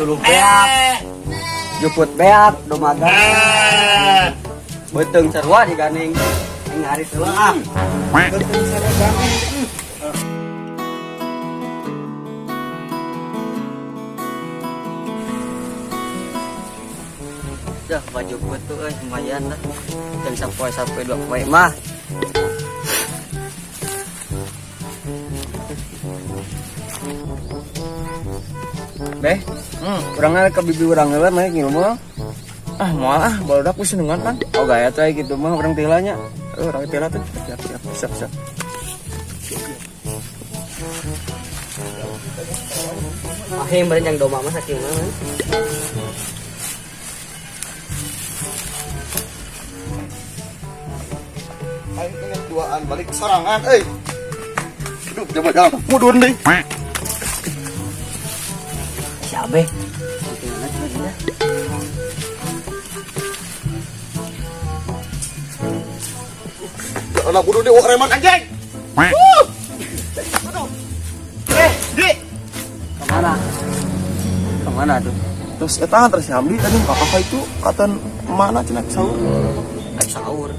suluh beak. Juput beak domaga. Beuteung sarua digandeng. Aing hari teu ah. Beuteung sarua gandeng. Dah baju betul lumayan lah. Yang sampai 2 poe mah. Beh, kurangnya ke bibi urang heula mah ngilu mah. Ah, moal ah, barudak wis nengan kan. Oh gaya teh gitu mah urang tilanya. Urang tila tuh. Siap. Ahim bari yang doma mah saking mah. Aing pengen duaan balik sorangan, euy. Aduh, coba mudun deui. Siabe. Anak kudu dewa reman anjing. Aduh. Di. Kemana tuh? Terus eta terus Hamdi tadi kakak itu kata mana cenah sahur. Sahur.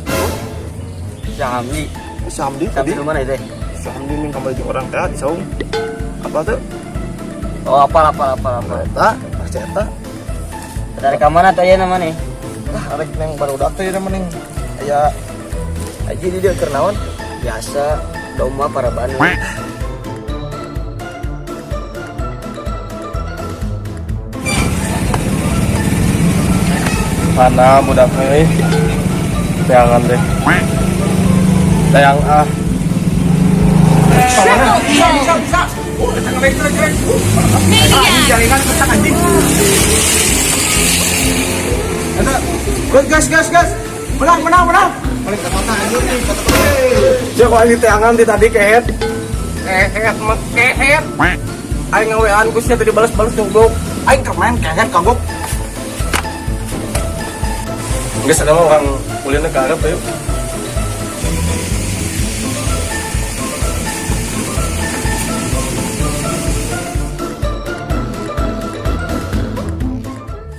Jambi. Hamdi Tapi tadi. di mana itu? Hamdi ning kembali orang teh di saung. Apa tuh? Oh, apa. Eta, pas eta. Dari ke mana tuh ya namanya? Lah arek neng barudak teh mending aya aji di dia keur naon? Biasa domba para Bandung. Mana budak euy. Jangan deh. Sayang ah. Bisa. Jaringan ketak anjing. Gas. Menang. Balik ke kota anjing nih, kota. Dia kok ini teangan di tadi kehet. Kehet. Aing ngawean ku sia tadi balas-balas goblok. Aing kemain kehet kagok. Geus ada mah orang kuliahna ke Arab yuk.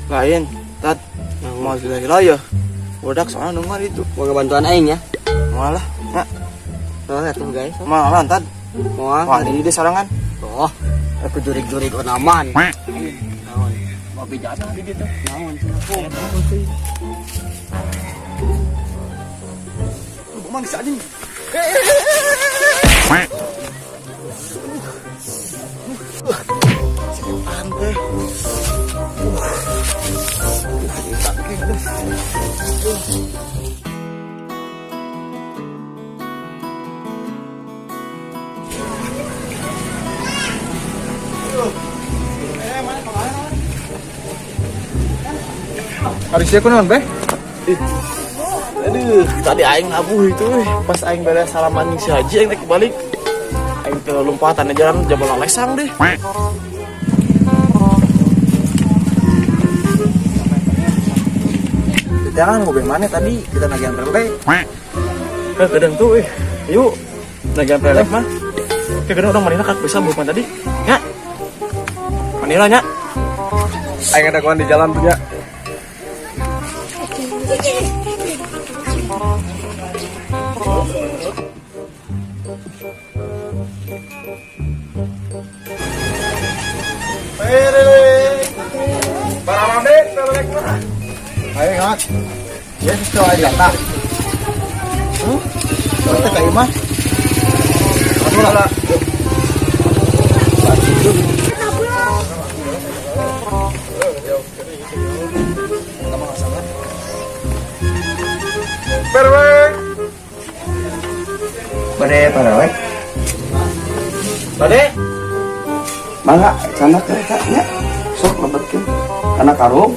Lain, tat, mau gila-gila ya. Bodak soalnya nunggu itu. Mau bantuan aing ya? Malah, nak, Oh, tuh guys. malah tat. Mau Wah, ini dia sarangan. oh, aku jurik-jurik onaman. Naon? Babi jatuh di ditu. Naon? Manis anjing. Santai. Hari siapa non, Beh? Aduh, tadi aing ngabuh itu, pas aing beres salaman si Haji aing naik balik. Aing teh lompatan jalan jabal lesang deh. Jangan mau mana tadi kita nagihan pelek. Kadang tuh, yuk nagihan pelek mah. Kadang orang manila kan bisa bukan tadi, ya? Manila nya. Aing ada kawan di jalan tuh ya. Ayo ngat, ya sesuai aja tak. Kita kayak mah. Aduh lah. Perfect. Bade. Mangga, sana kereta ya. Sok lebetkeun. Kana karung.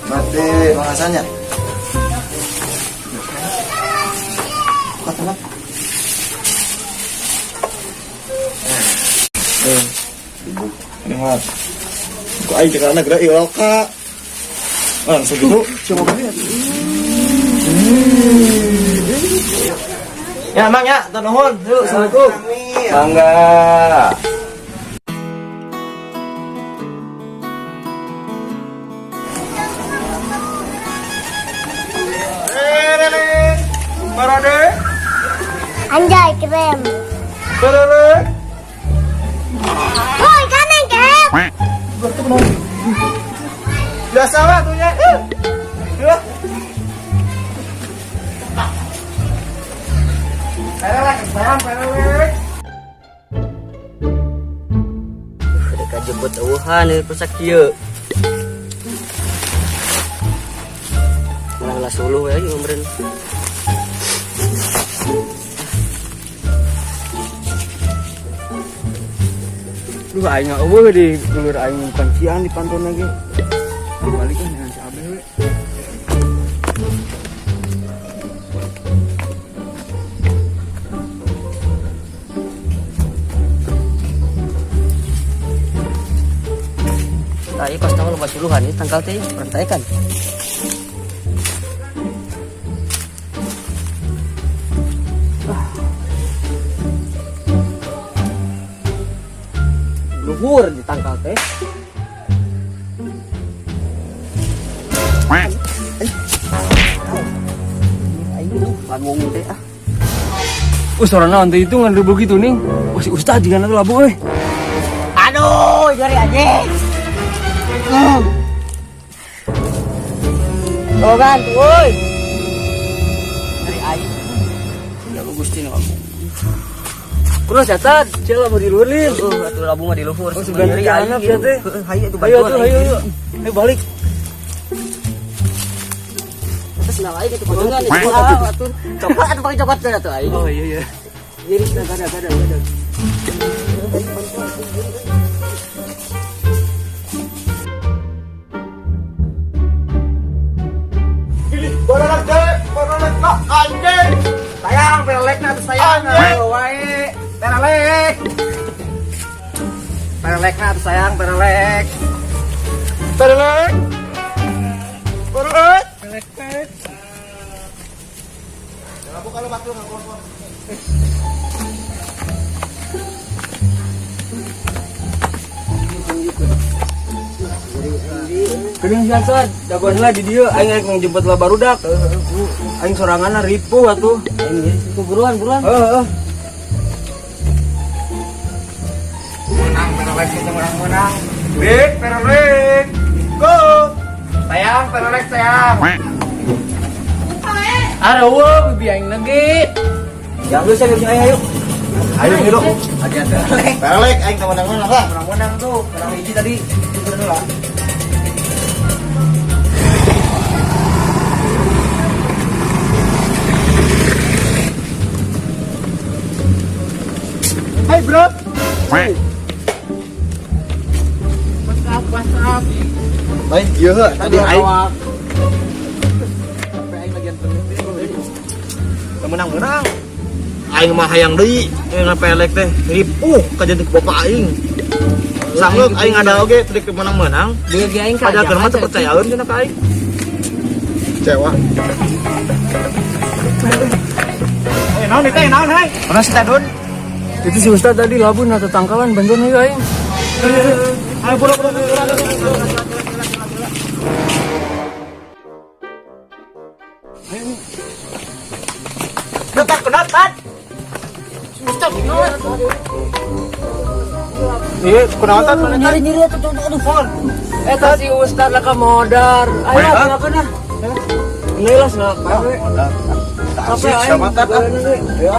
Bade bahasanya. Katakan. Ini mah. Kok aing karena gerak iloka. Langsung gitu. Coba lihat. Ya, Mang ya, nuhun. Yuk, assalamualaikum. Mangga. Anjay, keren. Perelek. Woi, kanan, Kep. Biasa lah tuh nya. Perelek, sayang, perelek. Mereka jemput Wuhan ini rusak kieu. Malah suluh ya umren. Duh aing eueuh di dulur aing pancian di pantun lagi. Balik kan dengan si Abel we. Tadi pas tahu lepas suluhan ini tangkal teh pertekan. Luhur di tangkal teh. Bangun teh ah. Sorana ante itu ngan begitu nih. Wah si Ustad juga nanti labu euy. Aduh, jari aja. Oh kan, woi. Dari air. Ya Gusti kamu. Kurang catat, cila mau diluhurin. Atuh labu mah diluhur. Oh, sebenarnya dari anak ya teh. Hayu atuh bantuan. Ayo. Ayo balik. Terus nah aing itu potongan itu atuh. Coklat atuh pakai coklat teh atuh aing. Oh iya. Iris kada. Perelek lah anjing. Sayang, perelek na atuh sayang. Wae, perelek. Perelek na atuh sayang, perelek. Perelek. Labu kalau batu ngakon. Geuning siasat, jagoan lah di dieu aing rek ngejemput lah barudak. Aing soranganna ripuh atuh. Aing itu buruan. Heeh. Menang perelek kita menang. Big perelek. Go. Sayang perelek sayang. Arawa bibi aing lagi. Ya lu saya bibi aing ayo. Ayo hidup. Ada Perelek aing menang-menang lah. menang tuh. Menang hiji tadi. Itu dulu lah. Hai bro. What's up? Baik, iya tadi aing menang. Aing mah hayang deui yang pelek teh ripuh ka jadi bapak aing. Sanggeuk aing ada oge teu menang-menang. Dia ge aing Ada keur mah teu percayaeun cenah ka aing. Cewa. Naon teh naon hai? Mana si Tadun? Itu si Ustad tadi labun atau tangkalan bantuan ayo aing. Ayo buru. Kenapa? Ustad, iya, kenapa? Nyari tuh. Eta si Ustad lah ka modar. Ayo kenapa nah? Ini lah nak. Apa aing? Ya.